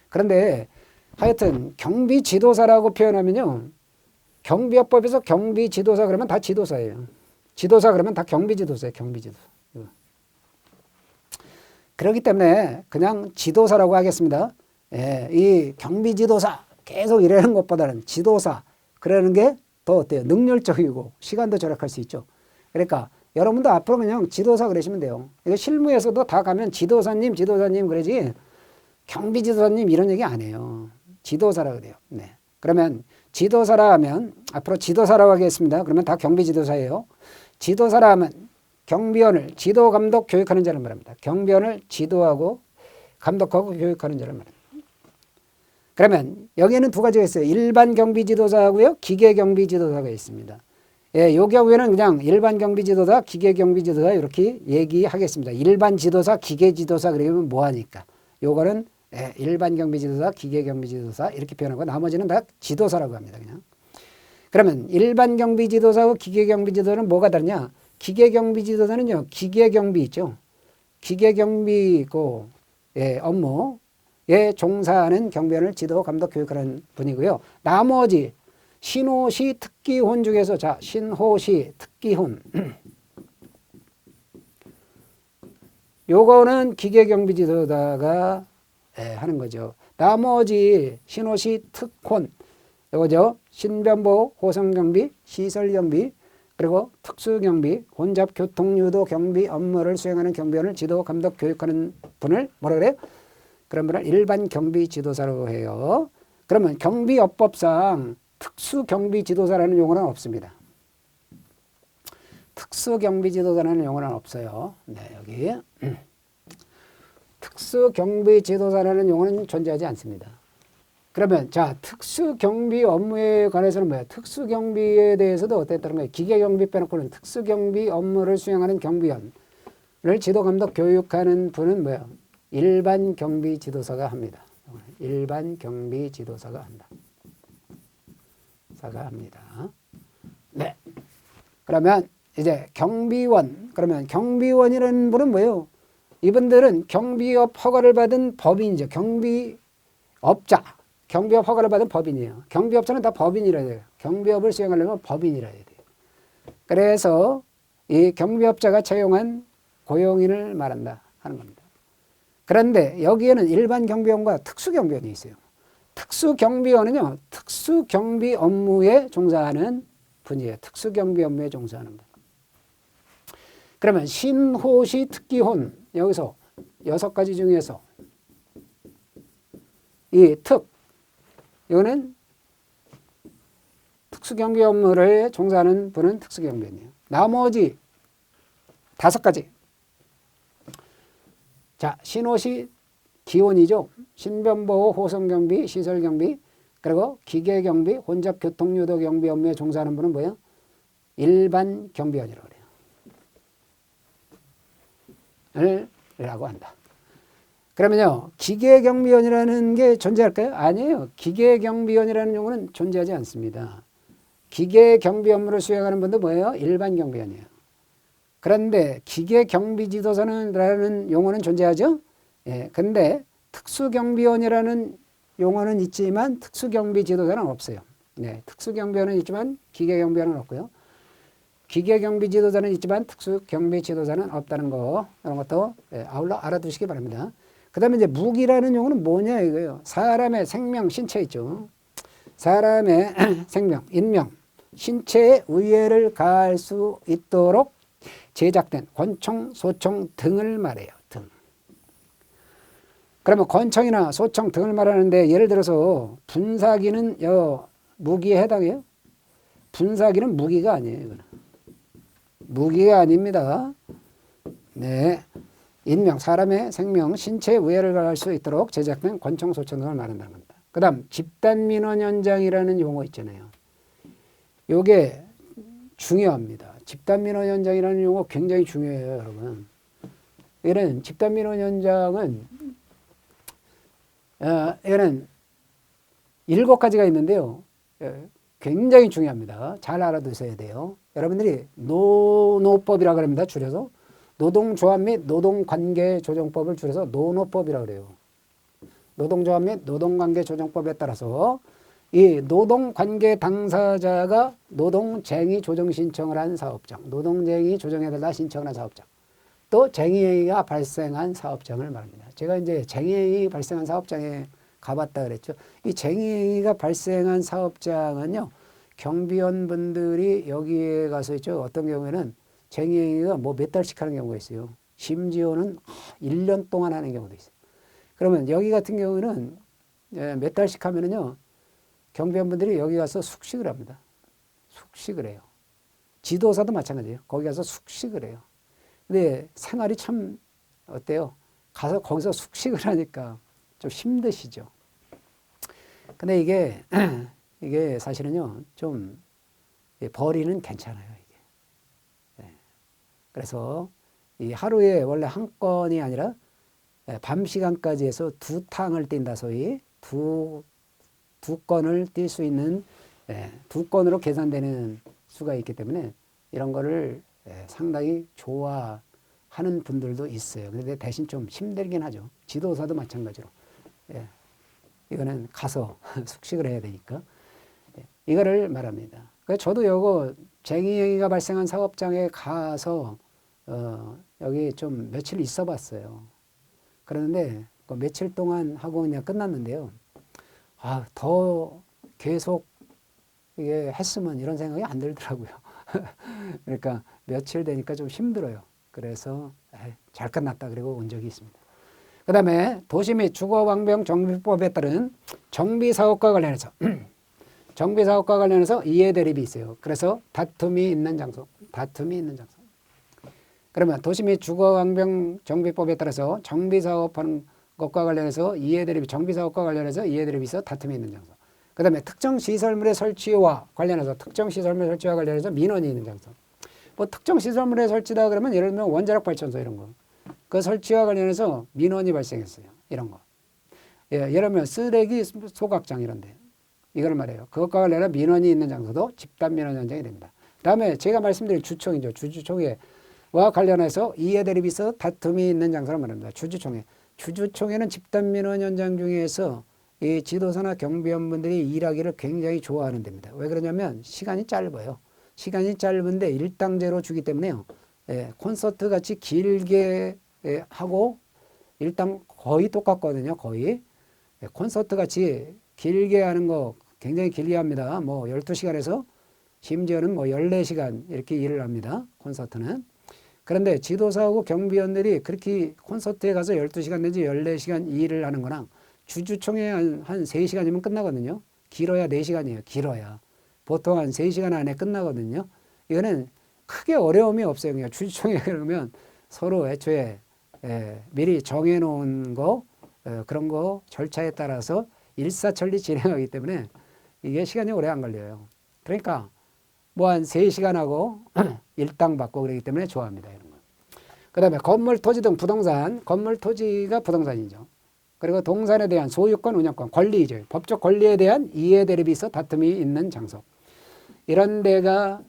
그런데 하여튼 경비지도사라고 표현하면요. 경비업법에서 경비지도사 그러면 다 지도사예요. 지도사 그러면 다 경비지도사예요. 경비지도사. 그렇기 때문에 그냥 지도사라고 하겠습니다. 예, 이 경비지도사 계속 이러는 것보다는 지도사 그러는 게 더 어때요? 능률적이고 시간도 절약할 수 있죠. 그러니까 여러분도 앞으로 그냥 지도사 그러시면 돼요. 이거 실무에서도 다 가면 지도사님 그러지 경비지도사님 이런 얘기 안 해요. 지도사라 그래요. 네. 그러면 지도사라 하면 앞으로 지도사라고 하겠습니다. 그러면 다 경비지도사예요. 지도사라 하면 경비원을 지도, 감독, 교육하는 자를 말합니다. 경비원을 지도하고 감독하고 교육하는 자를 말합니다. 그러면 여기에는 두 가지가 있어요. 일반 경비지도사하고요. 기계경비지도사가 있습니다. 예, 요 경우에는 그냥 일반 경비지도사, 기계경비지도사 이렇게 얘기하겠습니다. 일반 지도사, 기계지도사 그러면 뭐하니까. 요거는 일반 경비지도사, 기계경비지도사 이렇게 표현하고 나머지는 다 지도사라고 합니다. 그냥. 그러면 일반 경비지도사하고 기계경비지도사는 뭐가 다르냐? 기계경비지도사는요. 기계경비 있죠. 기계경비고 업무에 종사하는 경비원을 지도, 감독, 교육하는 분이고요. 나머지 신호시 특기혼 중에서 신호시 특기혼 요거는 기계경비지도사가 하는 거죠. 나머지 신호시 특혼 요거죠. 신변보호, 호성경비, 시설경비 그리고 특수경비, 혼잡교통유도 경비 업무를 수행하는 경비원을 지도, 감독, 교육하는 분을 뭐라 그래요? 그런 분을 일반 경비지도사라고 해요. 그러면 경비업법상 특수경비지도사라는 용어는 없습니다. 특수경비지도사라는 용어는 없어요. 네, 여기. 특수경비지도사라는 용어는 존재하지 않습니다. 그러면 특수경비 업무에 관해서는 뭐예요? 특수경비에 대해서도 어땠다는 거예요? 기계경비 빼놓고는 특수경비 업무를 수행하는 경비원을 지도, 감독, 교육하는 분은 뭐예요? 일반 경비지도사가 합니다. 일반 경비지도사가 한다. 네. 그러면 이제 경비원. 그러면 경비원이라는 분은 뭐예요? 이분들은 경비업 허가를 받은 법인이죠. 경비업자. 경비업 허가를 받은 법인이에요. 경비업자는 다 법인이라 해요. 경비업을 수행하려면 법인이라 해야 돼요. 그래서 이 경비업자가 채용한 고용인을 말한다 하는 겁니다. 그런데 여기에는 일반 경비원과 특수경비원이 있어요. 특수경비원은요. 특수경비 업무에 종사하는 분이에요. 특수경비 업무에 종사하는 분. 그러면 신호시 특기혼 여기서 6가지 중에서 이 이거는 특수경비 업무를 종사하는 분은 특수경비원이에요. 나머지 5가지. 신호시 기혼이죠. 신변보호, 호성경비, 시설경비, 그리고 기계경비, 혼잡교통유도 경비 업무에 종사하는 분은 뭐예요? 일반 경비원이라고 그래요. 라고 한다. 그러면요, 기계경비원이라는 게 존재할까요? 아니에요. 기계경비원이라는 용어는 존재하지 않습니다. 기계경비 업무를 수행하는 분도 뭐예요? 일반 경비원이에요. 그런데 기계경비지도사라는 용어는 존재하죠? 예, 근데 특수경비원이라는 용어는 있지만 특수경비지도사는 없어요. 네, 특수경비원은 있지만 기계경비원은 없고요. 기계경비지도사는 있지만 특수경비지도사는 없다는 거, 이런 것도 아울러 알아두시기 바랍니다. 그 다음에 이제 무기라는 용어는 뭐냐 이거예요. 사람의 생명, 신체 있죠. 사람의 생명, 인명, 신체에 위해를 가할 수 있도록 제작된 권총, 소총 등을 말해요. 등. 그러면 권총이나 소총 등을 말하는데 예를 들어서 분사기는 무기에 해당해요? 분사기는 무기가 아니에요. 이거는. 무기가 아닙니다. 네. 인명, 사람의 생명, 신체에 위해를 가할 수 있도록 제작된 권총, 소총 등을 말한다는 겁니다. 그 다음 집단민원 현장이라는 용어 있잖아요. 요게 중요합니다. 집단민원 현장이라는 용어 굉장히 중요해요, 여러분. 이런 집단민원 현장은 얘는 7가지가 있는데요. 굉장히 중요합니다. 잘 알아두셔야 돼요. 여러분들이 노노법이라고 합니다. 줄여서 노동조합 및 노동관계조정법을 줄여서 노노법이라고 그래요. 노동조합 및 노동관계조정법에 따라서 이 노동관계 당사자가 노동쟁의 조정 신청을 한 사업장, 노동쟁의 조정해달라 신청을 한 사업장, 또 쟁의행위가 발생한 사업장을 말합니다. 제가 이제 쟁의행위 발생한 사업장에 가봤다 그랬죠. 이 쟁의행위가 발생한 사업장은요, 경비원분들이 여기에 가서 있죠. 어떤 경우에는 쟁의행위가 뭐 몇 달씩 하는 경우가 있어요. 심지어는 1년 동안 하는 경우도 있어요. 그러면 여기 같은 경우는 몇 달씩 하면은요, 경비원분들이 여기 가서 숙식을 합니다. 숙식을 해요. 지도사도 마찬가지예요. 거기 가서 숙식을 해요. 근데 생활이 참 어때요? 가서 거기서 숙식을 하니까 좀 힘드시죠. 근데 이게 사실은요, 좀 벌이는 괜찮아요, 이게. 네. 그래서 이 하루에 원래 한 건이 아니라 밤 시간까지 해서 2탕을 뛴다, 소위. 두 건을 뛸 수 있는, 2건으로 계산되는 수가 있기 때문에 이런 거를 상당히 좋아하는 분들도 있어요. 그런데 대신 좀 힘들긴 하죠. 지도사도 마찬가지로. 이거는 가서 숙식을 해야 되니까. 이거를 말합니다. 그래서 저도 요거 쟁의행위가 발생한 사업장에 가서 여기 좀 며칠 있어 봤어요. 그런데 그 며칠 동안 하고 그냥 끝났는데요. 더 계속 이게 했으면 이런 생각이 안 들더라고요. 그러니까 며칠 되니까 좀 힘들어요. 그래서 잘 끝났다 그리고 온 적이 있습니다. 그 다음에 도시 및 주거환경 정비법에 따른 정비사업과 관련해서 정비사업과 관련해서 이해 대립이 있어요. 그래서 다툼이 있는 장소. 그러면 도시 및 주거환경 정비법에 따라서 정비사업하는 것과 관련해서 이해대립이, 정비사업과 관련해서 이해대립이 있어 다툼이 있는 장소. 그 다음에 특정 시설물의 설치와 관련해서 민원이 있는 장소. 뭐 특정 시설물의 설치다 그러면 예를 들면 원자력 발전소 이런 거. 그 설치와 관련해서 민원이 발생했어요. 이런 거. 예를 들면 쓰레기 소각장 이런데. 이걸 말해요. 그것과 관련해서 민원이 있는 장소도 집단민원 현장이 됩니다. 그 다음에 제가 말씀드린 주총이죠. 주주총회와 관련해서 이해대립이 있어 다툼이 있는 장소를 말합니다. 주주총회는 집단민원 현장 중에서 이 지도사나 경비원분들이 일하기를 굉장히 좋아하는 데입니다. 왜 그러냐면 시간이 짧아요. 시간이 짧은데 일당제로 주기 때문에요. 콘서트 같이 길게 하고 일당 거의 똑같거든요. 거의. 콘서트 같이 길게 하는 거 굉장히 길게 합니다. 뭐 12시간에서 심지어는 뭐 14시간 이렇게 일을 합니다. 콘서트는. 그런데 지도사하고 경비원들이 그렇게 콘서트에 가서 12시간 내지 14시간 일을 하는 거랑 주주총회 한 3시간이면 끝나거든요. 길어야 4시간이에요. 길어야. 보통 한 3시간 안에 끝나거든요. 이거는 크게 어려움이 없어요. 그냥 주주총회 그러면 서로 애초에 미리 정해놓은 거 그런 거 절차에 따라서 일사천리 진행하기 때문에 이게 시간이 오래 안 걸려요. 그러니까 뭐 한 3시간하고 일당 받고 그러기 때문에 좋아합니다. 이런 거. 그 다음에 건물, 토지 등 부동산, 건물, 토지가 부동산이죠. 그리고 동산에 대한 소유권, 운영권, 권리죠. 법적 권리에 대한 이해 대립이 있어 다툼이 있는 장소. 이런 데가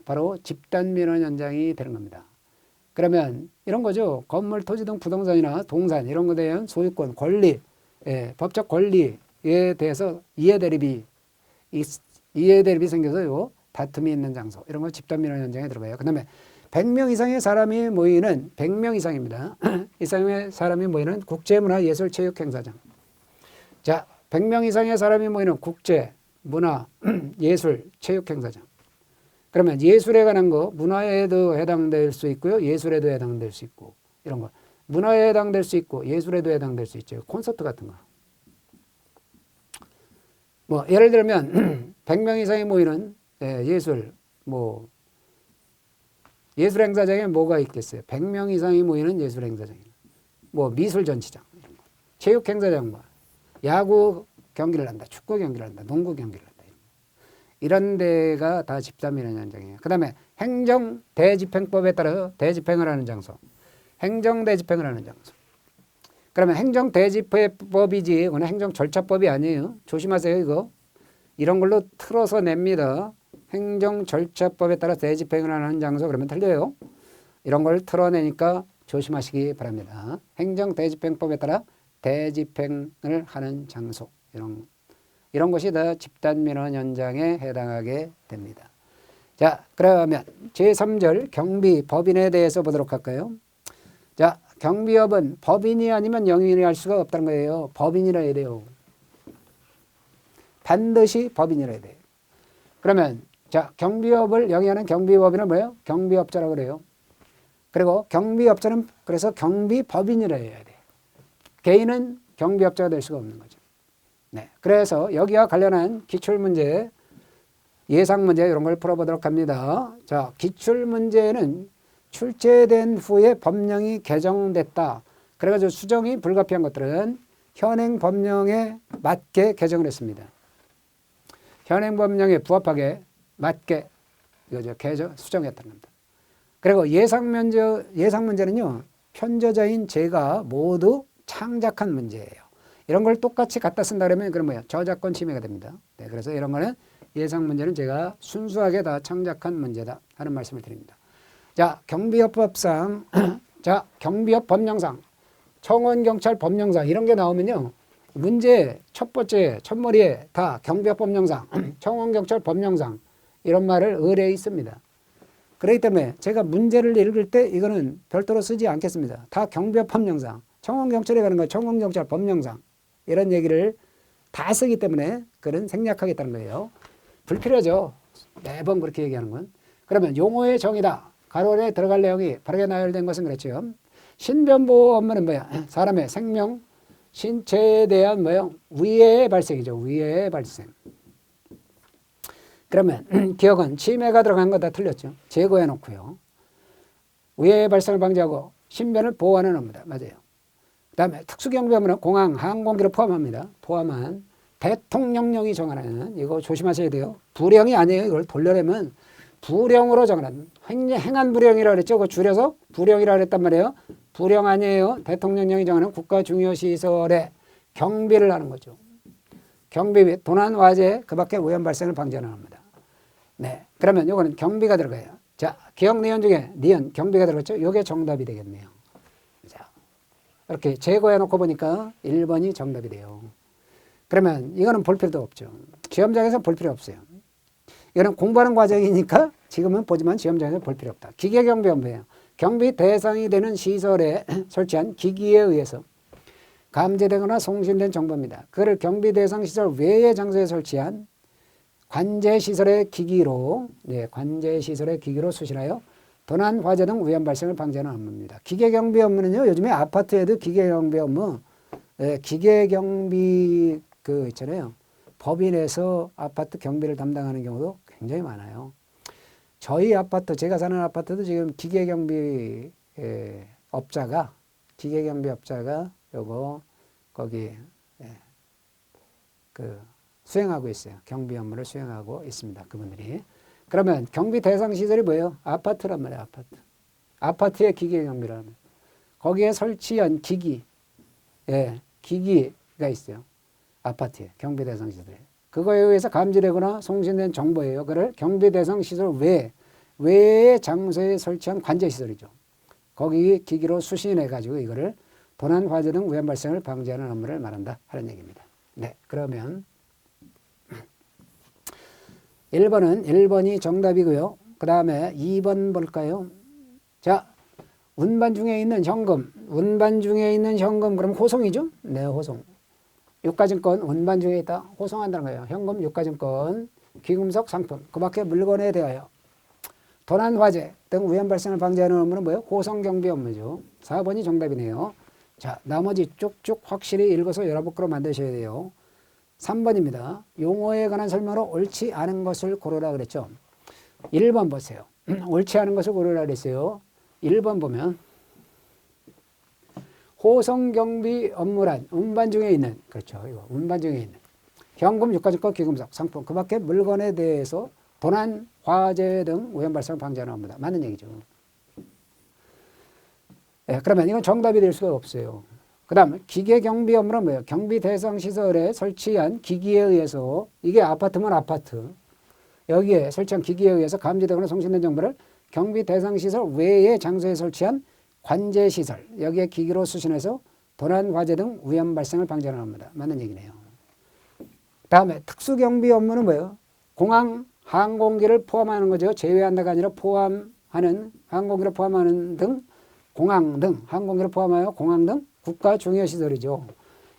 바로 집단민원 현장이 되는 겁니다. 그러면 이런 거죠. 건물, 토지 등 부동산이나 동산 이런 것에 대한 소유권, 권리, 법적 권리에 대해서 이해 대립이 생겨서요. 다툼이 있는 장소. 이런 거 집단민원 현장에 들어가요. 그 다음에 100명 이상의 사람이 모이는 100명 이상입니다. 이상의 사람이 모이는 국제문화예술체육행사장. 자, 100명 이상의 사람이 모이는 국제문화예술체육행사장. 그러면 예술에 관한 거 문화에도 해당될 수 있고요. 예술에도 해당될 수 있고 이런 거. 문화에 해당될 수 있고 예술에도 해당될 수 있죠. 콘서트 같은 거. 뭐 예를 들면 100명 이상이 모이는 예술 예술 행사장에 뭐가 있겠어요? 100명 이상이 모이는 예술 행사장. 뭐 미술 전시장, 체육 행사장, 야구 경기를 한다, 축구 경기를 한다, 농구 경기를 한다. 이런 데가 다 집단민원 현장이에요. 그 다음에 행정대집행법에 따라 대집행을 하는 장소. 행정대집행을 하는 장소. 그러면 행정대집행법이지 이건 행정절차법이 아니에요. 조심하세요 이거. 이런 걸로 틀어서 냅니다. 행정절차법에 따라 대집행을 하는 장소 그러면 틀려요. 이런 걸 틀어내니까 조심하시기 바랍니다. 행정대집행법에 따라 대집행을 하는 장소. 이런 것이 다 집단민원 현장에 해당하게 됩니다. 자, 그러면 제3절 경비, 법인에 대해서 보도록 할까요? 자, 경비업은 법인이 아니면 영인이 할 수가 없다는 거예요. 법인이라 해야 돼요. 반드시 법인이라 해야 돼요. 그러면 자, 경비업을 영위하는 경비법인은 뭐예요? 경비업자라고 그래요. 그리고 경비업자는 그래서 경비법인이라 해야 돼요. 개인은 경비업자가 될 수가 없는 거죠. 네, 그래서 여기와 관련한 기출문제, 예상문제 이런 걸 풀어보도록 합니다. 자, 기출문제는 출제된 후에 법령이 개정됐다. 그래가지고 수정이 불가피한 것들은 현행 법령에 맞게 개정을 했습니다. 현행 법령에 부합하게 맞게 수정했다는 겁니다. 그리고 예상문제는요. 편저자인 제가 모두 창작한 문제예요. 이런 걸 똑같이 갖다 쓴다 그러면 그런 뭐예요? 저작권 침해가 됩니다. 네, 그래서 이런 거는 예상 문제는 제가 순수하게 다 창작한 문제다 하는 말씀을 드립니다. 자, 경비업법상, 자, 경비업 법령상, 청원경찰 법령상 이런 게 나오면요. 문제 첫 번째, 첫머리에 다 경비업 법령상, 청원경찰 법령상 이런 말을 의뢰해 있습니다. 그렇기 때문에 제가 문제를 읽을 때 이거는 별도로 쓰지 않겠습니다. 다 경비업 법령상, 청원경찰에 관한 거 청원경찰 법령상 이런 얘기를 다 쓰기 때문에 그런 생략하겠다는 거예요. 불필요하죠. 매번 그렇게 얘기하는 건. 그러면 용어의 정의다. 가로에 들어갈 내용이 바르게 나열된 것은 그렇죠. 신변보호 업무는 뭐야? 사람의 생명, 신체에 대한 뭐야? 위해의 발생이죠. 위해의 발생. 그러면 기억은 침해가 들어간 거 다 틀렸죠. 제거해 놓고요. 위해의 발생을 방지하고 신변을 보호하는 업무다. 맞아요. 그 다음에 특수경비업무는 공항, 항공기를 포함합니다. 포함한 대통령령이 정하는 이거 조심하셔야 돼요. 불령이 아니에요. 이걸 돌려내면 불령으로 정하는 행한 불령이라고 그랬죠. 그거 줄여서 불령이라고 그랬단 말이에요. 불령 아니에요. 대통령령이 정하는 국가 중요시설의 경비를 하는 거죠. 경비 및 도난, 화재, 그 밖에 오염 발생을 방지하는 겁니다. 네, 그러면 이거는 경비가 들어가요. 자, 기억 니은 중에 니은 경비가 들어갔죠. 이게 정답이 되겠네요. 자, 이렇게 제거해 놓고 보니까 1번이 정답이 돼요. 그러면 이거는 볼 필요도 없죠. 시험장에서 볼 필요 없어요. 이거는 공부하는 과정이니까 지금은 보지만 시험장에서 볼 필요 없다. 기계경비업무예요. 경비 대상이 되는 시설에 설치한 기기에 의해서 감지되거나 송신된 정보입니다. 그를 경비 대상 시설 외의 장소에 설치한 관제시설의 기기로, 관제시설의 기기로 수신하여 도난, 화재 등 위험 발생을 방지하는 업무입니다. 기계경비 업무는요, 요즘에 아파트에도 기계경비 업무, 기계경비 있잖아요. 법인에서 아파트 경비를 담당하는 경우도 굉장히 많아요. 저희 아파트, 제가 사는 아파트도 지금 기계경비 업자가 요거, 거기, 수행하고 있어요. 경비 업무를 수행하고 있습니다. 그분들이. 그러면 경비 대상 시설이 뭐예요? 아파트란 말이에요. 아파트. 아파트의 기계 경비라는. 거기에 설치한 기기, 기기가 있어요. 아파트에 경비 대상 시설에. 그거에 의해서 감지되거나 송신된 정보예요. 그걸 경비 대상 시설 외의 장소에 설치한 관제 시설이죠. 거기 기기로 수신해 가지고 이거를 도난, 화재 등 위험 발생을 방지하는 업무를 말한다 하는 얘기입니다. 네, 그러면 1번이 정답이고요. 그 다음에 2번 볼까요? 자, 운반 중에 있는 현금. 그럼 호송이죠? 네, 호송. 유가증권 운반 중에 있다. 호송한다는 거예요. 현금, 유가증권, 귀금속 상품. 그 밖에 물건에 대하여 도난, 화재 등 위험 발생을 방지하는 업무는 뭐예요? 호송경비 업무죠. 4번이 정답이네요. 자, 나머지 쭉쭉 확실히 읽어서 여러분께로 만드셔야 돼요. 3번입니다. 용어에 관한 설명으로 옳지 않은 것을 고르라 그랬죠. 1번 보세요. 옳지 않은 것을 고르라 그랬어요. 1번 보면 호송경비 업무란 운반 중에 있는, 그렇죠. 이거 운반 중에 있는 현금, 유가증권, 귀금속, 상품, 그 밖에 물건에 대해서 도난, 화재 등 위험 발생을 방지하는 업무다. 맞는 얘기죠. 네, 그러면 이건 정답이 될 수가 없어요. 그 다음 기계 경비 업무는 뭐예요? 경비 대상 시설에 설치한 기기에 의해서, 이게 아파트면 아파트, 여기에 설치한 기기에 의해서 감지되거나 송신된 정보를 경비 대상 시설 외의 장소에 설치한 관제 시설, 여기에 기기로 수신해서 도난, 화재 등 위험 발생을 방지하는 업무다. 맞는 얘기네요. 다음에 특수경비 업무는 뭐예요? 공항, 항공기를 포함하는 거죠. 제외한다가 아니라 포함하는, 항공기를 포함하는 등, 공항 등, 항공기를 포함하여 공항 등 국가 중요 시설이죠.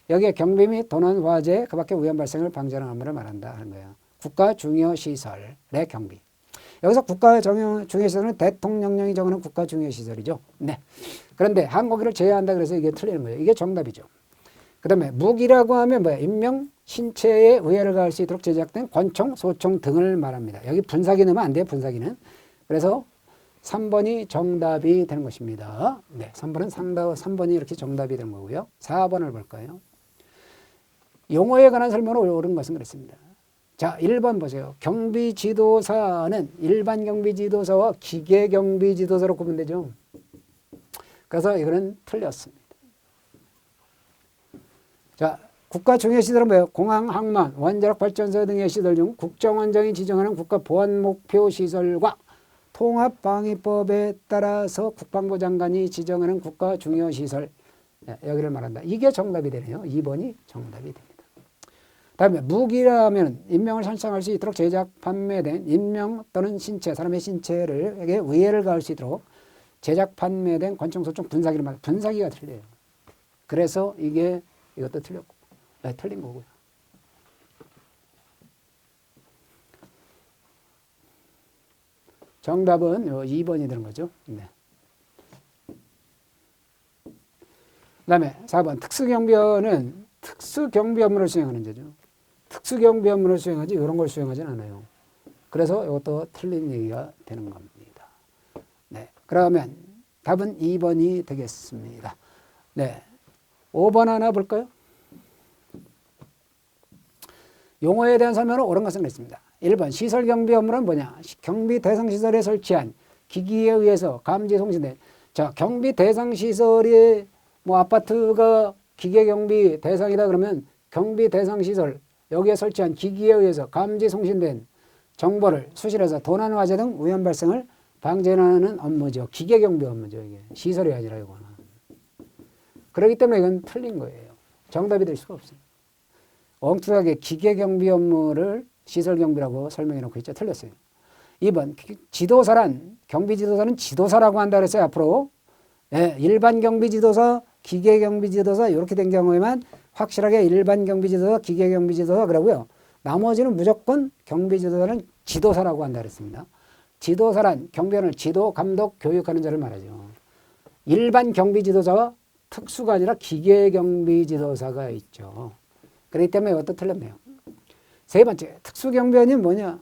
여기에 경비 및 도난, 화재, 그 밖에 위험 발생을 방지하는 업무를 말한다 하는 거예요. 국가 중요 시설의 경비. 여기서 국가 중요 시설은 대통령령이 정하는 국가 중요 시설이죠. 네. 그런데 항공기를 제외한다 그래서 이게 틀리는 거예요. 이게 정답이죠. 그 다음에 무기라고 하면 뭐야? 인명, 신체에 위해를 가할 수 있도록 제작된 권총, 소총 등을 말합니다. 여기 분사기 넣으면 안 돼요. 분사기는. 그래서 3번이 정답이 되는 것입니다. 네, 3번이 이렇게 정답이 되는 거고요. 4번을 볼까요? 용어에 관한 설명을 옳은 것은 그렇습니다. 자, 1번 보세요. 경비지도사는 일반 경비지도사와 기계 경비지도사로 구분되죠. 그래서 이거는 틀렸습니다. 자, 국가 중요 시설은 뭐예요? 공항, 항만, 원자력 발전소 등의 시설 중 국정원장이 지정하는 국가 보안 목표 시설과 통합방위법에 따라서 국방부 장관이 지정하는 국가 중요 시설, 여기를 말한다. 이게 정답이 되네요. 2번이 정답이 됩니다. 다음에 무기라면 인명을 살상할 수 있도록 제작, 판매된 인명 또는 신체, 사람의 신체에게 위해를 가할 수 있도록 제작, 판매된 권총, 소총, 분사기를 말합니다. 분사기가 틀려요. 그래서 이것도 틀렸고, 틀린 거고요. 정답은 2번이 되는 거죠. 네. 그 다음에 4번 특수경비원은 특수경비 업무를 수행하는 자죠. 특수경비 업무를 수행하지 이런 걸 수행하지는 않아요. 그래서 이것도 틀린 얘기가 되는 겁니다. 네. 그러면 답은 2번이 되겠습니다. 네. 5번 하나 볼까요? 용어에 대한 설명은 옳은 것은 있습니다. 1번 시설경비 업무는 뭐냐? 경비 대상 시설에 설치한 기기에 의해서 감지 송신된. 자, 경비 대상 시설이 뭐 아파트가 기계 경비 대상이다 그러면 경비 대상 시설 여기에 설치한 기기에 의해서 감지 송신된 정보를 수신해서 도난, 화재 등 위험 발생을 방지하는 업무죠. 기계 경비 업무죠. 이게 시설이 아니라 이거는. 그렇기 때문에 이건 틀린 거예요. 정답이 될 수가 없어요. 엉뚱하게 기계 경비 업무를 시설 경비라고 설명해 놓고 있죠. 틀렸어요. 2번 지도사란 경비 지도사는 지도사라고 한다 그랬어요. 앞으로 일반 경비 지도사, 기계 경비 지도사 이렇게 된 경우에만 확실하게 일반 경비 지도사, 기계 경비 지도사 그러고요. 나머지는 무조건 경비 지도사는 지도사라고 한다 그랬습니다. 지도사란 경비원을 지도, 감독, 교육하는 자를 말하죠. 일반 경비 지도사와 특수가 아니라 기계 경비 지도사가 있죠. 그렇기 때문에 이것도 틀렸네요. 세 번째, 특수경비원이 뭐냐?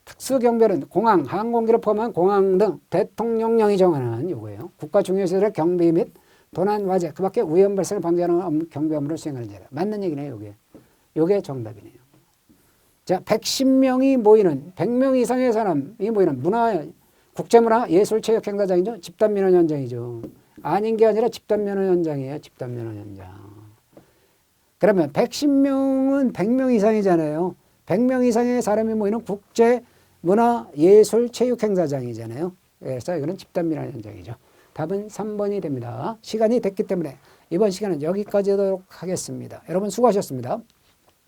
특수경비원은 공항, 항공기를 포함한 공항 등 대통령령이 정하는 요거예요. 국가 중요시설의 경비 및 도난, 화재, 그 밖에 위험 발생을 방지하는 경비 업무를 수행하는 자다. 맞는 얘기네요, 이게. 요게 정답이네요. 자, 110명이 모이는 100명 이상의 사람이 모이는 국제문화 예술체육 행사장이죠. 집단민원 현장이죠. 아닌 게 아니라 집단민원 현장이에요. 집단민원 현장. 그러면 110명은 100명 이상이잖아요. 100명 이상의 사람이 모이는 국제문화 예술체육 행사장이잖아요. 그래서 이거는 집단민원 현장이죠. 답은 3번이 됩니다. 시간이 됐기 때문에 이번 시간은 여기까지 하도록 하겠습니다. 여러분 수고하셨습니다.